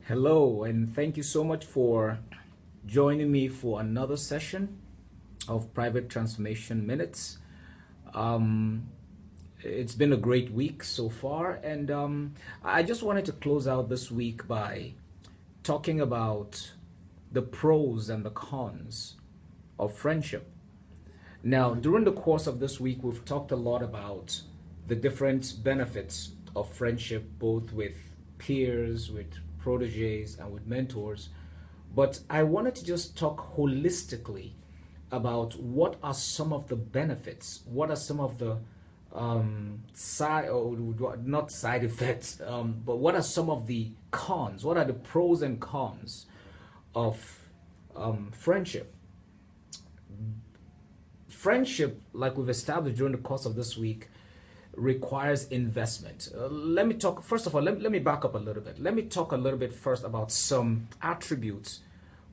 Hello, and thank you so much for joining me for another session of Private Transformation Minutes. Um, it's been a great week so far, and I just wanted to close out this week by talking about the pros and the cons of friendship. Now, during the course of this week, we've talked a lot about the different benefits of friendship, both with peers, with proteges, and with mentors. But I wanted to just talk holistically about what are some of the benefits, what are some of the side or not side effects, but what are some of the cons? What are the pros and cons of friendship? Friendship, like we've established during the course of this week, requires investment. Let me talk, first of all, let me back up a little bit. Let me talk a little bit first about some attributes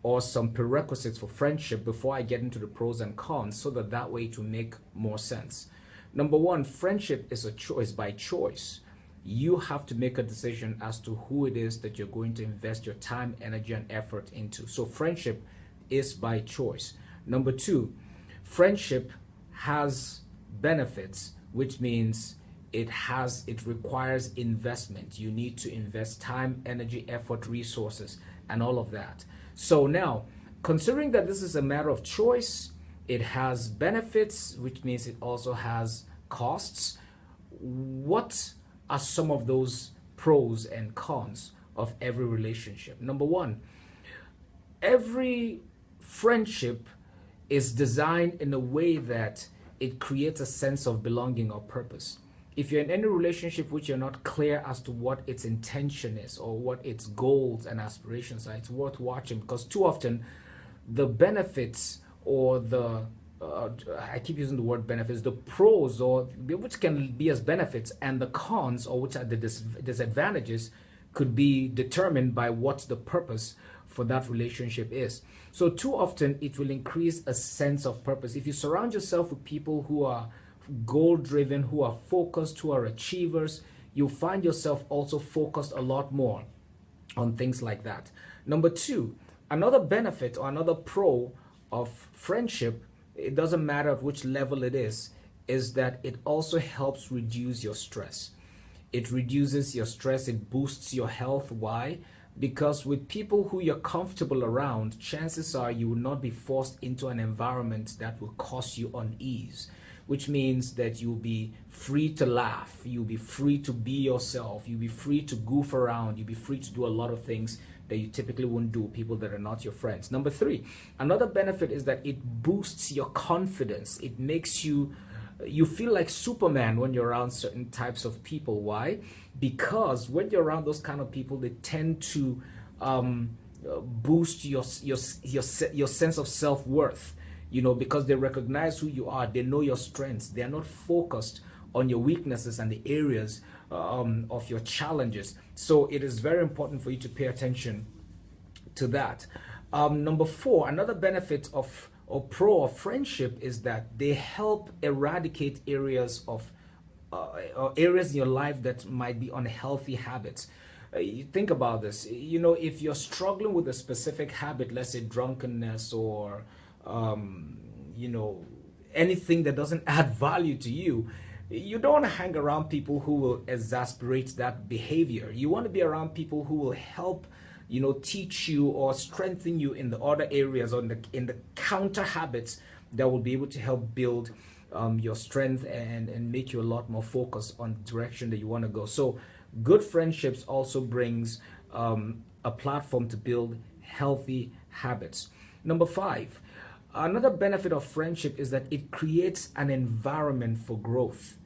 or some prerequisites for friendship before I get into the pros and cons, so that way to make more sense. Number one, friendship is a choice by choice. You have to make a decision as to who it is that you're going to invest your time, energy, and effort into. So friendship is by choice. Number two, friendship has benefits, which means it requires investment. You need to invest time, energy, effort, resources, and all of that. So now, considering that this is a matter of choice, it has benefits, which means it also has costs. What are some of those pros and cons of every relationship? Number one, every friendship is designed in a way that it creates a sense of belonging or purpose. If you're in any relationship which you're not clear as to what its intention is or what its goals and aspirations are, it's worth watching, because too often the benefits or I keep using the word benefits, the pros, or which can be as benefits, and the cons, or which are the disadvantages, could be determined by what the purpose for that relationship is. So too often it will increase a sense of purpose. If you surround yourself with people who are goal driven, who are focused, who are achievers, you'll find yourself also focused a lot more on things like that. Number two, another benefit or another pro of friendship, it doesn't matter at which level it is that it also helps reduce your stress. It reduces your stress, it boosts your health. Why? Because with people who you're comfortable around, chances are you will not be forced into an environment that will cause you unease, which means that you'll be free to laugh, you'll be free to be yourself, you'll be free to goof around, you'll be free to do a lot of things that you typically wouldn't do with people that are not your friends. Number three, another benefit is that it boosts your confidence. It makes you feel like Superman when you're around certain types of people. Why? Because when you're around those kind of people, they tend to boost your sense of self-worth, because they recognize who you are, they know your strengths, they are not focused on your weaknesses and the areas of your challenges. So it is very important for you to pay attention to that. Number four, another benefit of or pro of friendship is that they help eradicate areas in your life that might be unhealthy habits. You think about this. If you're struggling with a specific habit, let's say drunkenness or anything that doesn't add value to you, you don't want to hang around people who will exasperate that behavior. You want to be around people who will help teach you or strengthen you in the other areas, or in the counter habits that will be able to help build your strength and make you a lot more focused on the direction that you want to go. So good friendships also brings a platform to build healthy habits. Number five, another benefit of friendship is that it creates an environment for growth.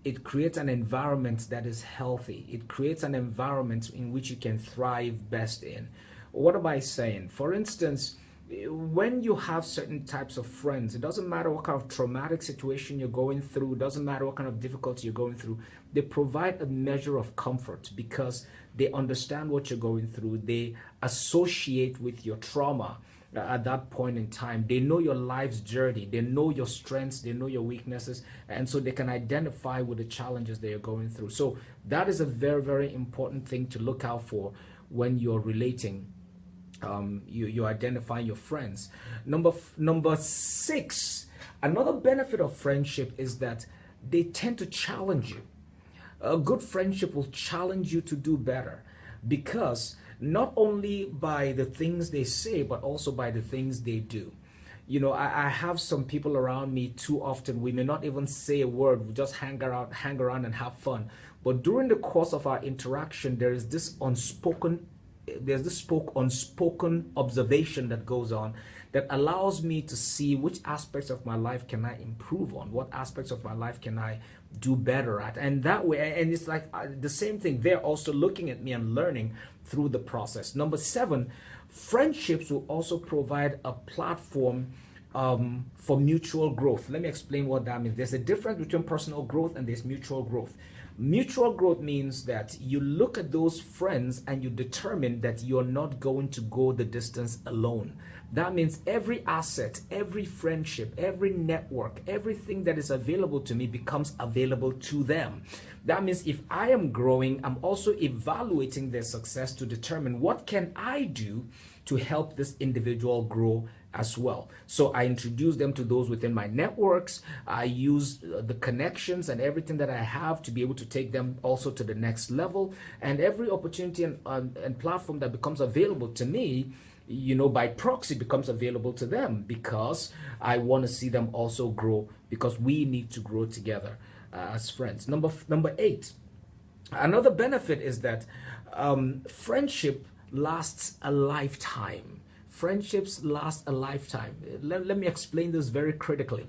It creates an environment that is healthy. It creates an environment in which you can thrive best in. What am I saying? For instance, when you have certain types of friends, it doesn't matter what kind of traumatic situation you're going through, it doesn't matter what kind of difficulty you're going through, they provide a measure of comfort because they understand what you're going through. They associate with your trauma at that point in time. They know your life's journey, they know your strengths, they know your weaknesses, and so they can identify with the challenges that you're going through. So that is a very, very important thing to look out for when you're relating. You're identifying your friends. Number six, another benefit of friendship is that they tend to challenge you. A good friendship will challenge you to do better, because not only by the things they say, but also by the things they do. I have some people around me. Too often we may not even say a word, we just hang around and have fun. But during the course of our interaction, there's this unspoken observation that goes on, that allows me to see which aspects of my life can I improve on, what aspects of my life can I do better at. And that way, and it's like the same thing, they're also looking at me and learning through the process. Number seven, friendships will also provide a platform for mutual growth. Let me explain what that means. There's a difference between personal growth and there's mutual growth. Mutual growth means that you look at those friends and you determine that you're not going to go the distance alone. That means every asset, every friendship, every network, everything that is available to me becomes available to them. That means if I am growing, I'm also evaluating their success to determine what can I do to help this individual grow as well. So I introduce them to those within my networks. I use the connections and everything that I have to be able to take them also to the next level. And every opportunity and platform that becomes available to me, by proxy becomes available to them, because I want to see them also grow, because we need to grow together as friends. Number eight, another benefit is that friendship lasts a lifetime. Friendships last a lifetime. Let me explain this very critically.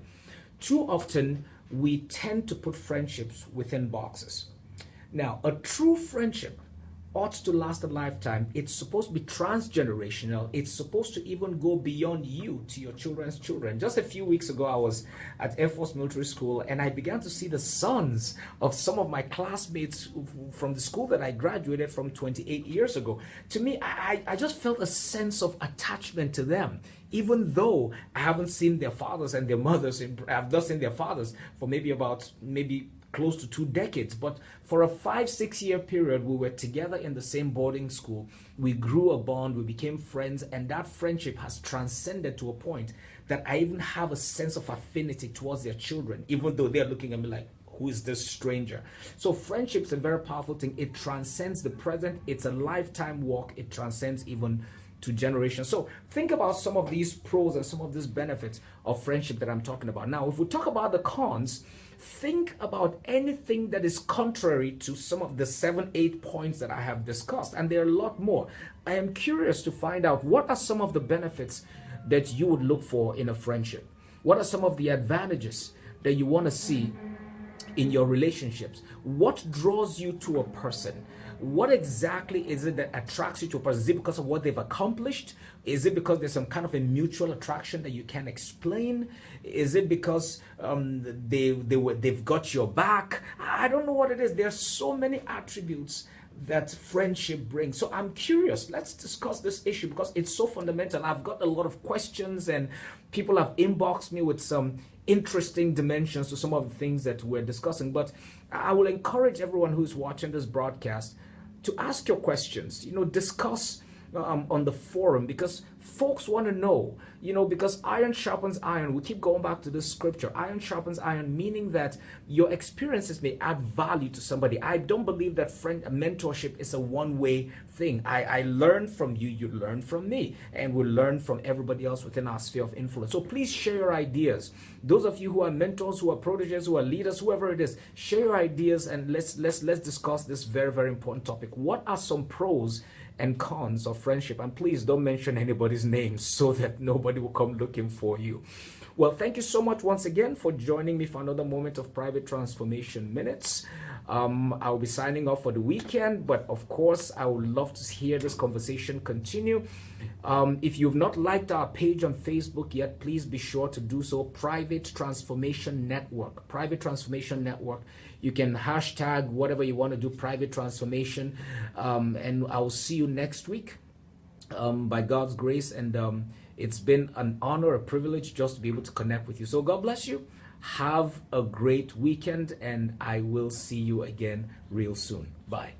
Too often, we tend to put friendships within boxes. Now, a true friendship ought to last a lifetime. It's supposed to be transgenerational. It's supposed to even go beyond you to your children's children. Just a few weeks ago, I was at Air Force Military School, and I began to see the sons of some of my classmates from the school that I graduated from 28 years ago. To me, I just felt a sense of attachment to them, even though I haven't seen their fathers and their mothers. I've not seen their fathers for maybe close to 2 decades, but for a 5-6 year period, we were together in the same boarding school. We grew a bond, we became friends, and that friendship has transcended to a point that I even have a sense of affinity towards their children, even though they're looking at me like, who is this stranger? So friendship is a very powerful thing. It transcends the present. It's a lifetime walk. It transcends even to generations. So think about some of these pros and some of these benefits of friendship that I'm talking about. Now, if we talk about the cons, think about anything that is contrary to some of the 7-8 points that I have discussed, and there are a lot more. I am curious to find out, what are some of the benefits that you would look for in a friendship? What are some of the advantages that you want to see in your relationships? What draws you to a person? What exactly is it that attracts you to a person? Is it because of what they've accomplished? Is it because there's some kind of a mutual attraction that you can't explain? Is it because they've got your back? I don't know what it is. There are so many attributes that friendship brings. So I'm curious. Let's discuss this issue because it's so fundamental. I've got a lot of questions, and people have inboxed me with some interesting dimensions to some of the things that we're discussing. But I will encourage everyone who's watching this broadcast to ask your questions, discuss on the forum, because folks want to know, because iron sharpens iron. We keep going back to this scripture, iron sharpens iron, meaning that your experiences may add value to somebody. I don't believe that mentorship is a one-way thing. I learn from you, you learn from me, and we learn from everybody else within our sphere of influence. So please share your ideas. Those of you who are mentors, who are proteges, who are leaders, whoever it is, share your ideas, and let's discuss this very, very important topic. What are some pros and cons of friendship? And please don't mention anybody's name so that nobody will come looking for you. Well, thank you so much once again for joining me for another moment of Private Transformation Minutes. I'll be signing off for the weekend, but of course, I would love to hear this conversation continue. If you've not liked our page on Facebook yet, please be sure to do so. Private Transformation Network. Private Transformation Network. You can hashtag whatever you want to do, Private Transformation, and I'll see you next week by God's grace. And it's been an honor, a privilege just to be able to connect with you. So God bless you. Have a great weekend, and I will see you again real soon. Bye.